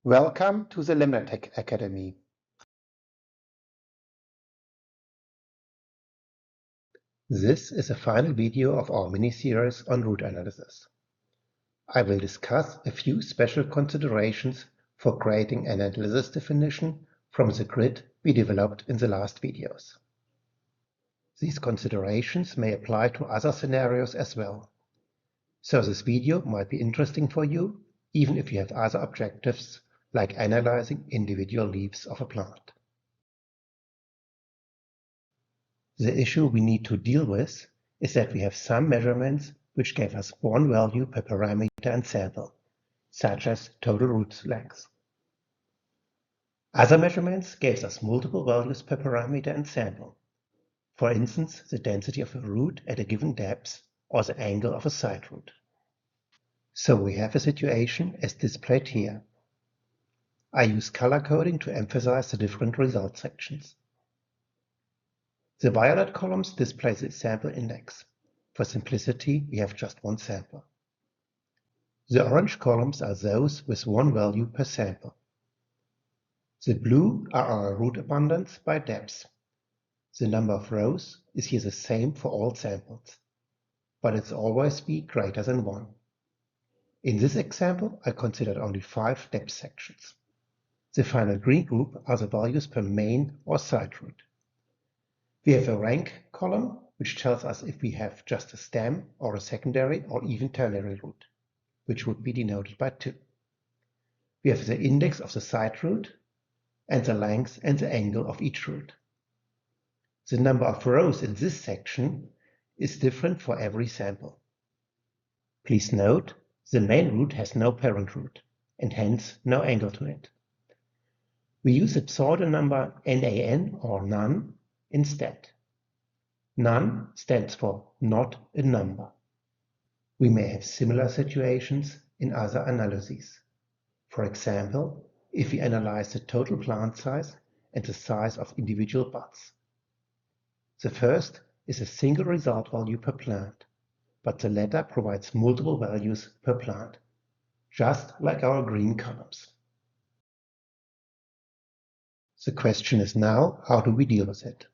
Welcome to the LemnaTec Academy. This is the final video of our mini-series on root analysis. I will discuss a few special considerations for creating an analysis definition from the grid we developed in the last videos. These considerations may apply to other scenarios as well. So this video might be interesting for you, even if you have other objectives like analyzing individual leaves of a plant. The issue we need to deal with is that we have some measurements which gave us one value per parameter and sample, such as total root length. Other measurements gave us multiple values per parameter and sample, for instance the density of a root at a given depth or the angle of a side root. So we have a situation as displayed here. I use color coding to emphasize the different result sections. The violet columns display the sample index. For simplicity, we have just one sample. The orange columns are those with one value per sample. The blue are our root abundance by depth. The number of rows is here the same for all samples, but it's always be greater than 1. In this example, I considered only 5 depth sections. The final green group are the values per main or side root. We have a rank column, which tells us if we have just a stem or a secondary or even ternary root, which would be denoted by 2. We have the index of the side root and the length and the angle of each root. The number of rows in this section is different for every sample. Please note, the main root has no parent root and hence no angle to it. We use the pseudo number NaN or none instead. None stands for not a number. We may have similar situations in other analyses. For example, if we analyze the total plant size and the size of individual buds. The first is a single result value per plant, but the latter provides multiple values per plant, just like our green columns. The question is now, how do we deal with it?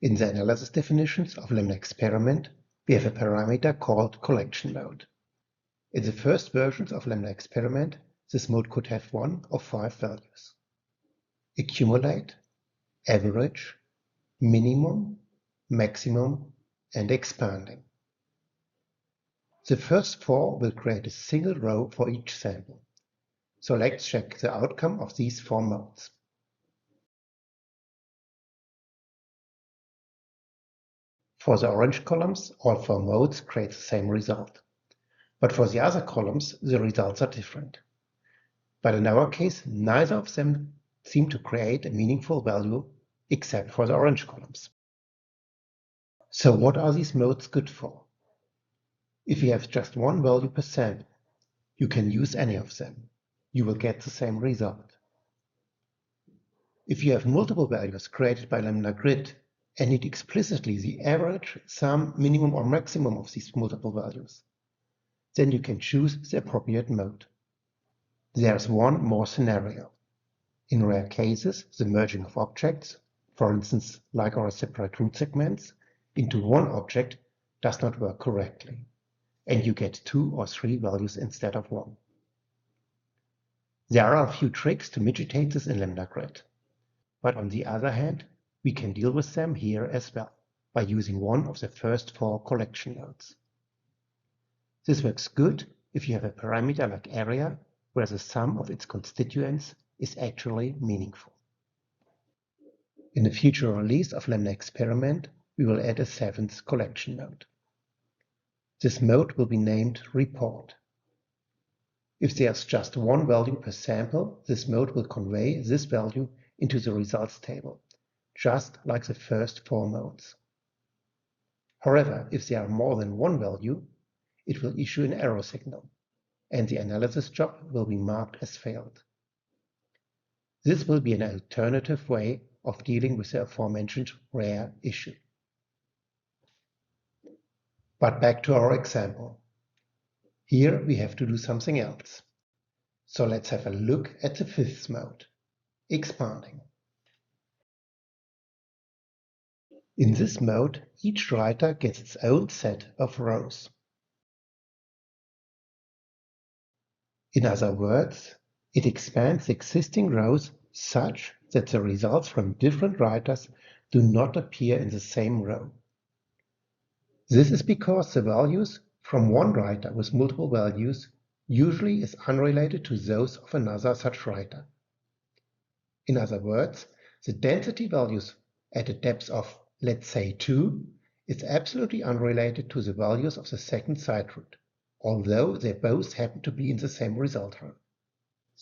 In the analysis definitions of LemnaExperiment, we have a parameter called collection mode. In the first versions of LemnaExperiment, this mode could have one of 5 values: accumulate, average, minimum, maximum, and expanding. The first 4 will create a single row for each sample. So let's check the outcome of these 4 modes. For the orange columns, all 4 modes create the same result. But for the other columns, the results are different. But in our case, neither of them seem to create a meaningful value except for the orange columns. So what are these modes good for? If you have just one value per sample, you can use any of them. You will get the same result. If you have multiple values created by LemnaGrid and need explicitly the average, sum, minimum, or maximum of these multiple values, then you can choose the appropriate mode. There's one more scenario. In rare cases, the merging of objects, for instance like our separate root segments, into one object does not work correctly, and you get 2 or 3 values instead of 1. There are a few tricks to mitigate this in LemnaGrid, but on the other hand, we can deal with them here as well by using one of the first 4 collection modes. This works good if you have a parameter like area where the sum of its constituents is actually meaningful. In a future release of LemnaExperiment, we will add a 7th collection mode. This mode will be named Report. If there's just one value per sample, this mode will convey this value into the results table, just like the first 4 modes. However, if there are more than one value, it will issue an error signal, and the analysis job will be marked as failed. This will be an alternative way of dealing with the aforementioned rare issue. But back to our example. Here we have to do something else. So let's have a look at the fifth mode, expanding. In this mode, each writer gets its own set of rows. In other words, it expands existing rows such that the results from different writers do not appear in the same row. This is because the values from one writer with multiple values usually is unrelated to those of another such writer. In other words, the density values at a depth of, let's say, 2 is absolutely unrelated to the values of the second side root, although they both happen to be in the same result row.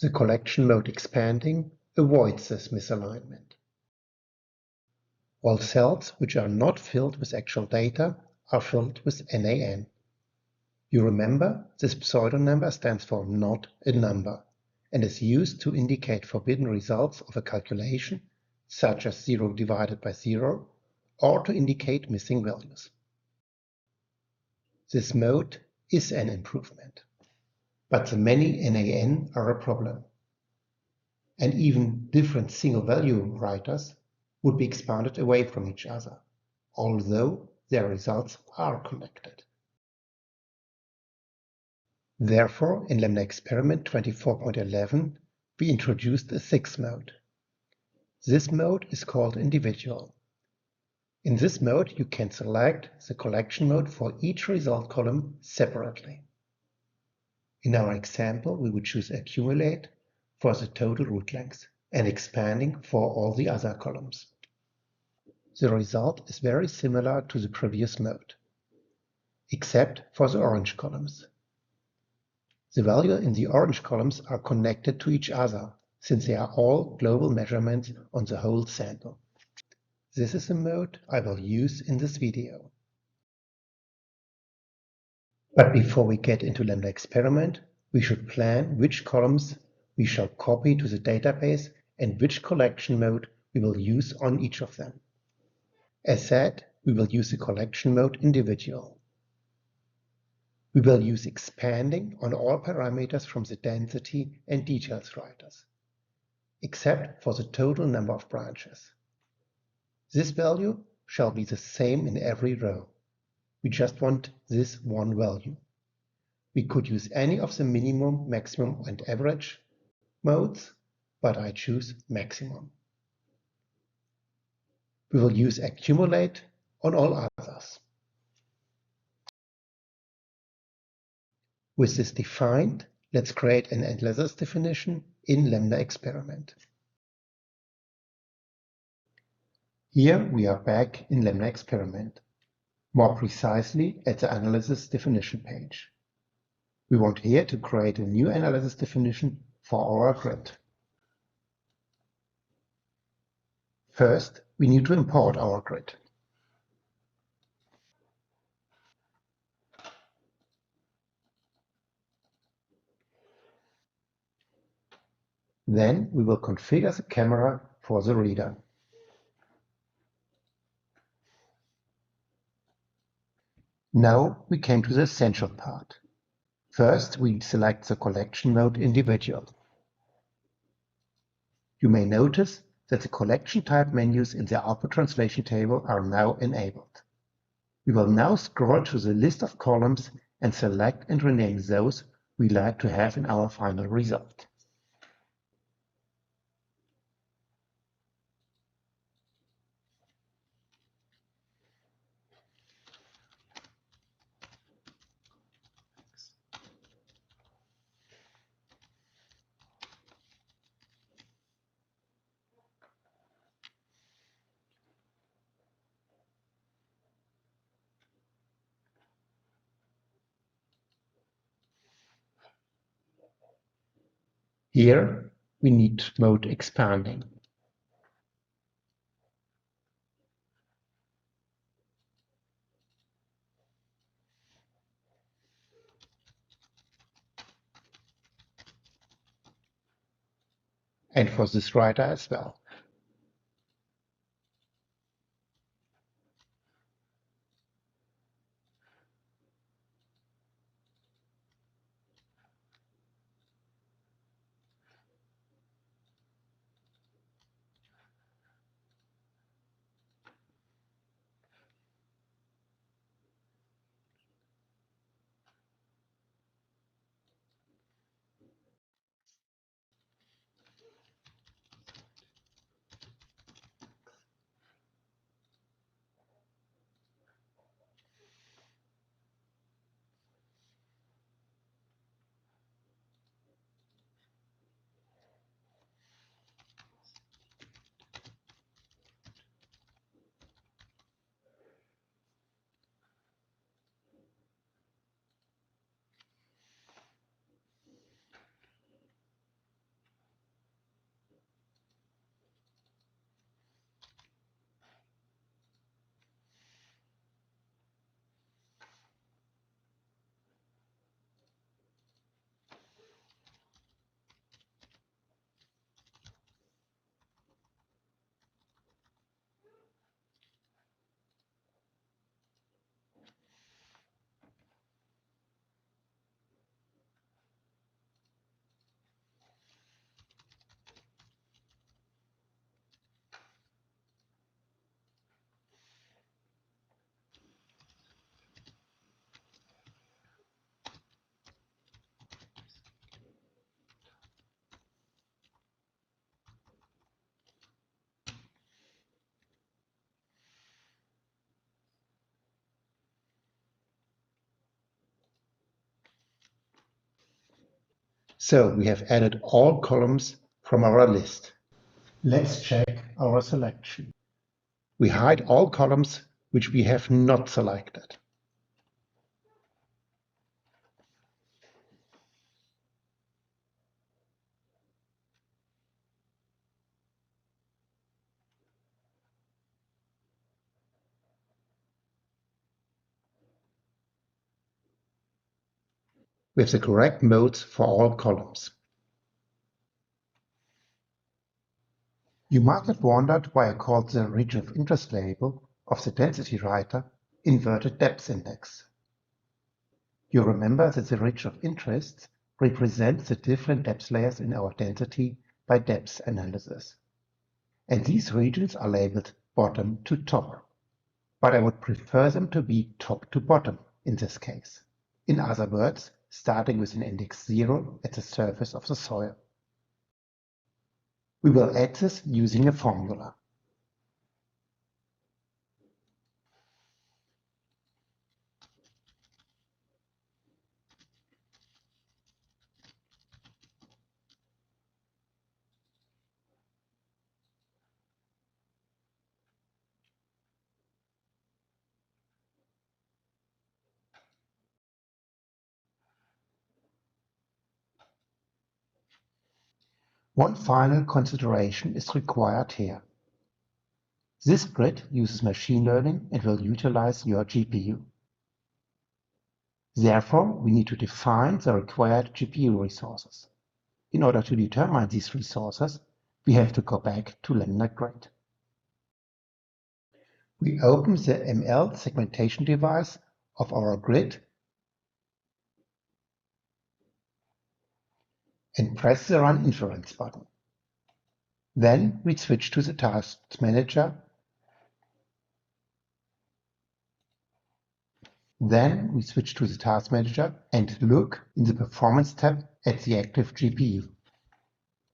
The collection mode expanding avoids this misalignment. All cells which are not filled with actual data are filled with NaN. You remember, this pseudo number stands for not a number and is used to indicate forbidden results of a calculation, such as 0 divided by 0, or to indicate missing values. This mode is an improvement, but the many NaN are a problem, and even different single-value writers would be expanded away from each other, although their results are connected. Therefore, in LemnaExperiment 24.11, we introduced a sixth mode. This mode is called individual. In this mode, you can select the collection mode for each result column separately. In our example, we would choose accumulate for the total root length and expanding for all the other columns. The result is very similar to the previous mode, except for the orange columns. The values in the orange columns are connected to each other, since they are all global measurements on the whole sample. This is the mode I will use in this video. But before we get into LemnaExperiment, we should plan which columns we shall copy to the database and which collection mode we will use on each of them. As said, we will use the collection mode individual. We will use expanding on all parameters from the density and details writers, except for the total number of branches. This value shall be the same in every row. We just want this one value. We could use any of the minimum, maximum, and average modes, but I choose maximum. We will use accumulate on all others. With this defined, let's create an analysis definition in LemnaExperiment. Here we are back in LemnaExperiment, more precisely at the analysis definition page. We want here to create a new analysis definition for our grid. First, we need to import our grid. Then we will configure the camera for the reader. Now we came to the essential part. First, we select the collection mode individual. You may notice that the collection type menus in the output translation table are now enabled. We will now scroll to the list of columns and select and rename those we like to have in our final result. Here we need mode expanding. And for this writer as well. So we have added all columns from our list. Let's check our selection. We hide all columns which we have not selected. We have the correct modes for all columns. You might have wondered why I called the region of interest label of the density writer inverted depth index. You remember that the region of interest represents the different depth layers in our density by depth analysis. And these regions are labeled bottom to top. But I would prefer them to be top to bottom in this case. In other words, starting with an index 0 at the surface of the soil. We will add this using a formula. One final consideration is required here. This grid uses machine learning and will utilize your GPU. Therefore, we need to define the required GPU resources. In order to determine these resources, we have to go back to LemnaGrid. We open the ML segmentation device of our grid and press the Run Inference button. Then we switch to the Tasks Manager. and look in the Performance tab at the active GPU.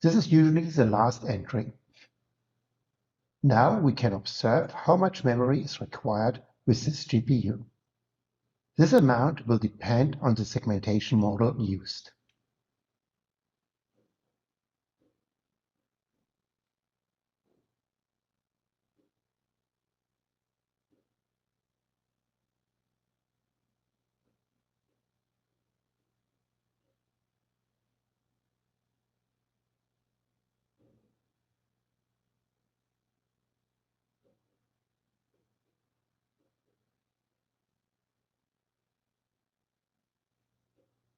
This is usually the last entry. Now we can observe how much memory is required with this GPU. This amount will depend on the segmentation model used.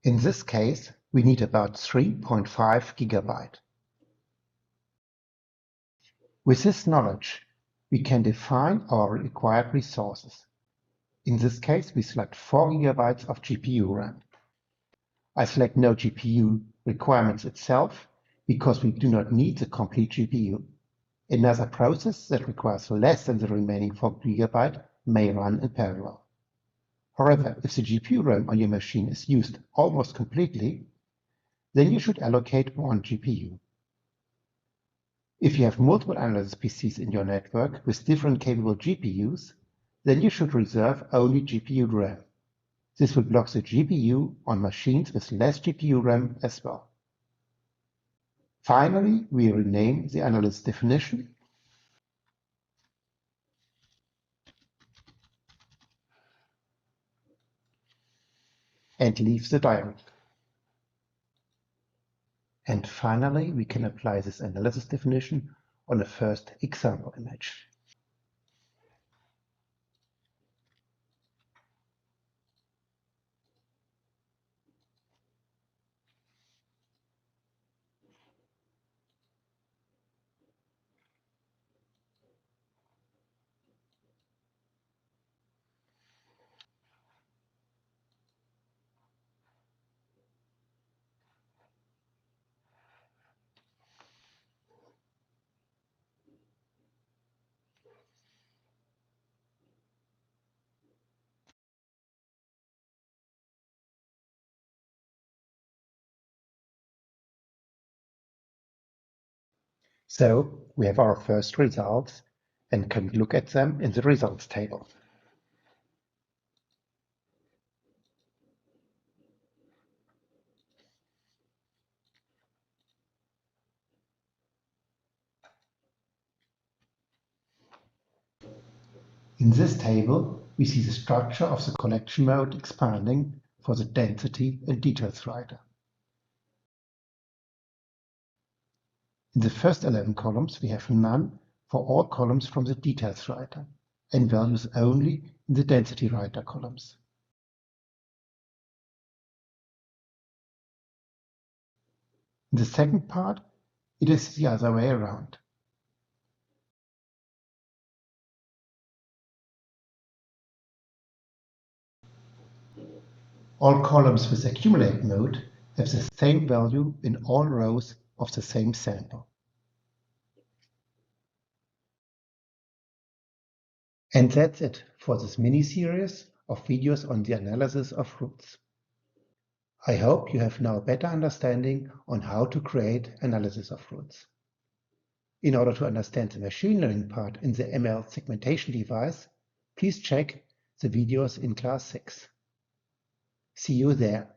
In this case, we need about 3.5 GB. With this knowledge, we can define our required resources. In this case, we select 4 GB of GPU RAM. I select no GPU requirements itself because we do not need the complete GPU. Another process that requires less than the remaining 4 GB may run in parallel. However, if the GPU RAM on your machine is used almost completely, then you should allocate one GPU. If you have multiple analysis PCs in your network with different capable GPUs, then you should reserve only GPU RAM. This will block the GPU on machines with less GPU RAM as well. Finally, we rename the analysis definition and leave the dialog. And finally, we can apply this analysis definition on a first example image. So we have our first results and can look at them in the results table. In this table, we see the structure of the collection mode expanding for the density and details writer. In the first 11 columns, we have none for all columns from the details writer and values only in the density writer columns. In the second part, it is the other way around. All columns with accumulate mode have the same value in all rows of the same sample. And that's it for this mini-series of videos on the analysis of roots. I hope you have now a better understanding on how to create analysis of roots. In order to understand the machine learning part in the ML segmentation device, please check the videos in class 6. See you there.